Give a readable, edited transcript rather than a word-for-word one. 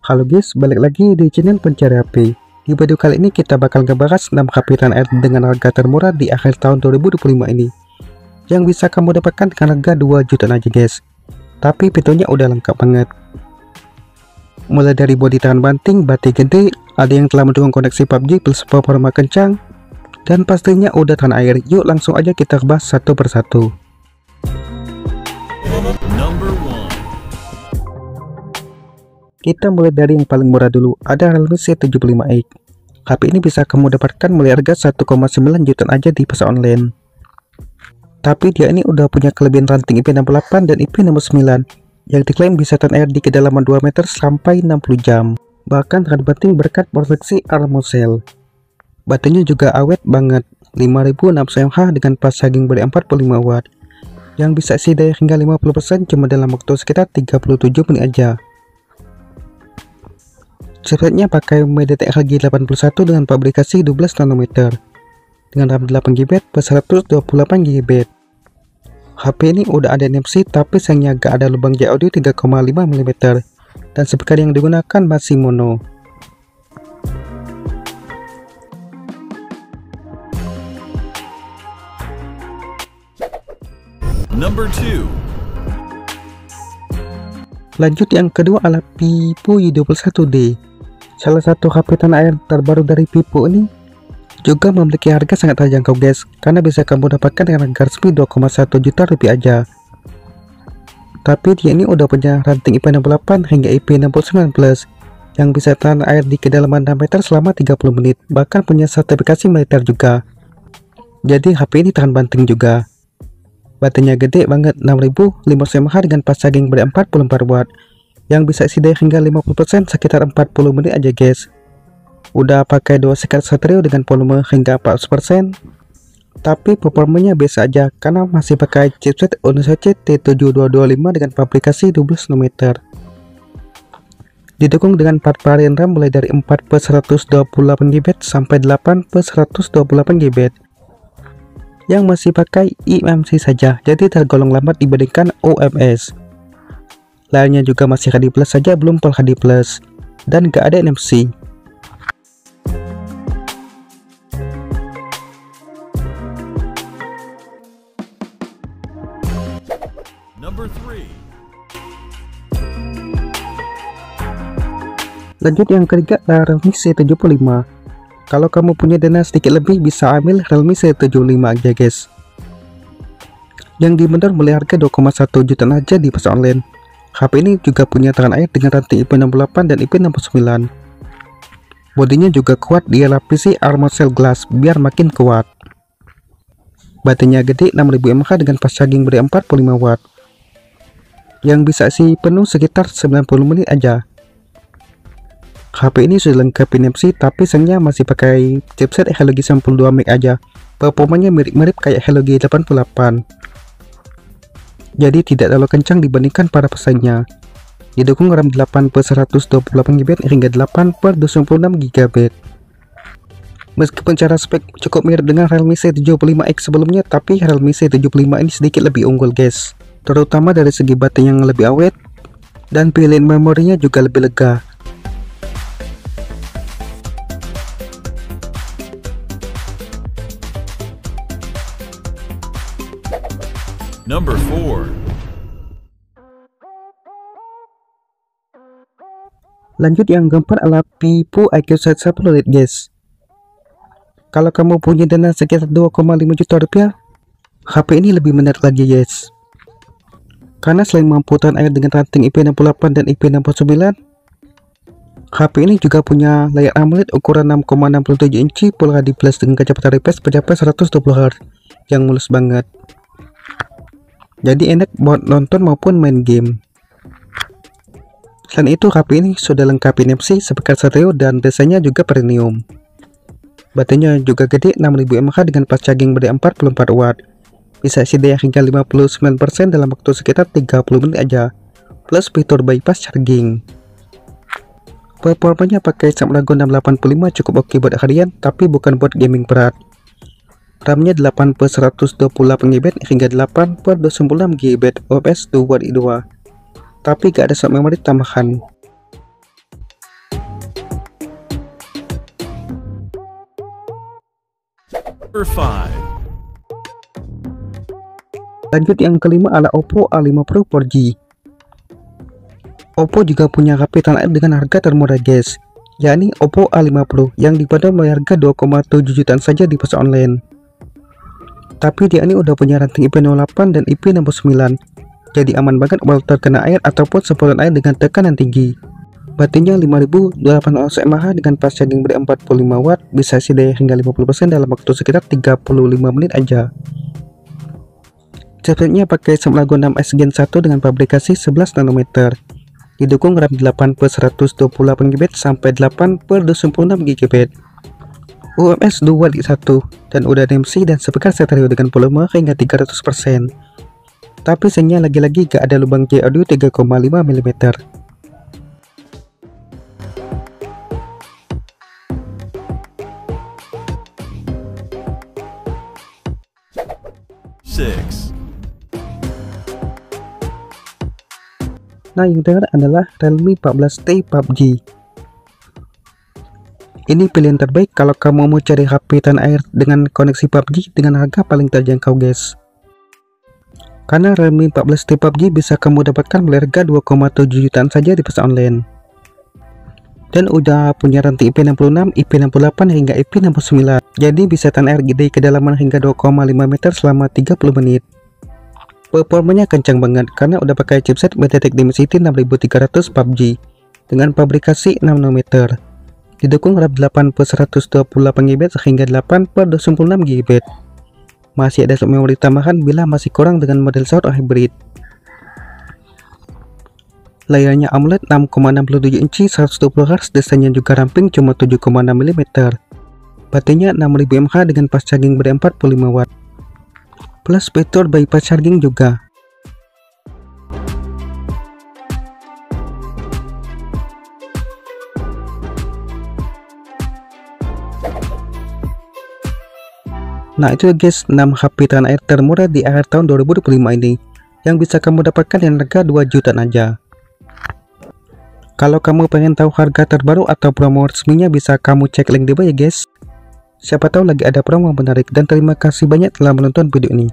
Halo guys, balik lagi di channel pencari HP. Di video kali ini kita bakal ngebahas 6 HP tanah air dengan harga termurah di akhir tahun 2025 ini, yang bisa kamu dapatkan dengan harga 2 jutaan aja guys. Tapi fiturnya udah lengkap banget. Mulai dari bodi tahan banting, baterai gede, ada yang telah mendukung koneksi PUBG plus performa kencang, dan pastinya udah tanah air. Yuk langsung aja kita bahas satu persatu. Kita mulai dari yang paling murah dulu, ada Realme C75X. HP ini bisa kamu dapatkan mulai harga 1,9 jutaan aja di pasar online. Tapi dia ini udah punya kelebihan ranting IP68 dan IP69, yang diklaim bisa tahan air di kedalaman 2 meter sampai 60 jam. Bahkan tahan banting berkat proteksi AMOLED. Baterainya juga awet banget, 5600 mAh dengan fast charging body 45 watt, yang bisa isi daya hingga 50% cuma dalam waktu sekitar 37 menit aja. Chipsetnya pakai MediaTek G81 dengan fabrikasi 12 nanometer dengan RAM 8GB plus 128GB. HP ini udah ada NFC tapi sayangnya gak ada lubang jack audio 3,5 mm dan speaker yang digunakan masih mono. Number 2. Lanjut yang kedua adalah Vivo Y21D. Salah satu HP tanah air terbaru dari Vivo ini juga memiliki harga sangat terjangkau guys, karena bisa kamu dapatkan dengan harga resmi 2,1 juta rupiah aja. Tapi dia ini udah punya ranting IP68 hingga IP69 plus, yang bisa tahan air di kedalaman 6 meter selama 30 menit, bahkan punya sertifikasi militer juga. Jadi HP ini tahan banting juga. Baterainya gede banget, 6500 mAh dengan fast charging body 44 watt, yang bisa isi daya hingga 50% sekitar 40 menit aja guys. Udah pakai 2 SIM stereo dengan volume hingga 400%, tapi performanya biasa aja karena masih pakai chipset Unisoc T7225 dengan fabrikasi 12 nanometer. Didukung dengan 4 varian RAM mulai dari 4/128GB sampai 8/128GB, yang masih pakai eMMC saja, jadi tergolong lambat dibandingkan OMS. Layarnya juga masih HD plus saja, belum Full HD plus, dan gak ada NFC. Number 3. Lanjut yang ketiga adalah Realme C75. Kalau kamu punya dana sedikit lebih bisa ambil Realme C75 aja guys, yang dibanderol mulai harga 2,1 jutaan aja di pasar online. HP ini juga punya tahan air dengan ranting IP68 dan IP69. Bodinya juga kuat, dia lapisi AMOLED glass biar makin kuat. Baterainya gede, 6000 mAh dengan fast charging body 45 watt, yang bisa isi penuh sekitar 90 menit aja. HP ini sudah lengkap NFC tapi sayangnya masih pakai chipset Helio G92 Max aja. Performanya mirip-mirip kayak Helio G88, jadi tidak terlalu kencang dibandingkan para pesaingnya. Didukung RAM 8/128GB hingga 8/256GB. Meskipun cara spek cukup mirip dengan Realme C75X sebelumnya, tapi Realme C75 ini sedikit lebih unggul guys, terutama dari segi baterai yang lebih awet dan pilihan memorinya juga lebih lega. Number 4. Lanjut yang keempat adalah Vivo IQ11 Lite guys. Kalau kamu punya dana sekitar 2,5 juta rupiah, HP ini lebih menarik lagi guys, karena selain mampu tahan air dengan ranting IP68 dan IP69, HP ini juga punya layar AMOLED ukuran 6,67 inci Full HD plus dengan kecepatan refresh mencapai 120Hz yang mulus banget. Jadi enak buat nonton maupun main game. Selain itu HP ini sudah lengkap NFC, speaker stereo, dan desainnya juga premium. Baterainya juga gede, 6000 mAh dengan fast charging body 44 watt, bisa isi daya hingga 59% dalam waktu sekitar 30 menit aja, plus fitur bypass charging. Performanya pakai Snapdragon 685 cukup oke buat harian, tapi bukan buat gaming berat. RAM-nya 8/128GB hingga 8/296GB OPS 2 tapi gak ada slot memori tambahan. Number 5. Lanjut yang kelima adalah Oppo A5 Pro 4G. Oppo juga punya HP tanah air dengan harga termurah guys, yakni Oppo A5 Pro yang dibanderol mulai harga 2,7 jutaan saja di pasar online. Tapi dia ini udah punya rating IP08 dan IP69, jadi aman banget walau terkena air ataupun semprotan air dengan tekanan tinggi. Baterainya 5800 mAh dengan fast charging beri 45 watt, bisa isi daya hingga 50% dalam waktu sekitar 35 menit aja. Chipsetnya pakai Snapdragon 6S Gen 1 dengan pabrikasi 11 nanometer. Didukung RAM 8/128GB sampai 8/256GB. UMS 2.1 dan udah MC dan speaker stereo dengan volume hingga 300%. Tapi sayangnya lagi-lagi gak ada lubang J audio 3,5 mm. Nah, yang terakhir adalah Realme 14T PUBG. Ini pilihan terbaik kalau kamu mau cari HP tanah air dengan koneksi PUBG dengan harga paling terjangkau guys. Karena Realme 14T PUBG bisa kamu dapatkan mulai harga 2,7 jutaan saja di pasar online. Dan udah punya ranting IP66, IP68 hingga IP69. Jadi bisa tanah air gede kedalaman hingga 2,5 meter selama 30 menit. Performanya kencang banget karena udah pakai chipset MediaTek Dimensity 6300 PUBG dengan pabrikasi 6 nanometer. Didukung RAM 8/128GB hingga 8/256GB. Masih ada memori tambahan bila masih kurang dengan model short hybrid. Layarnya AMOLED 6,67 inci 120Hz, desainnya juga ramping cuma 7,6 mm. Baterainya 6000 mAh dengan fast charging beri 45 watt. Plus fitur bypass charging juga. Nah itu guys 6 HP tanah air termurah di akhir tahun 2025 ini yang bisa kamu dapatkan dengan harga 2 jutaan aja. Kalau kamu pengen tahu harga terbaru atau promo resminya bisa kamu cek link di bawah ya guys. Siapa tahu lagi ada promo menarik, dan terima kasih banyak telah menonton video ini.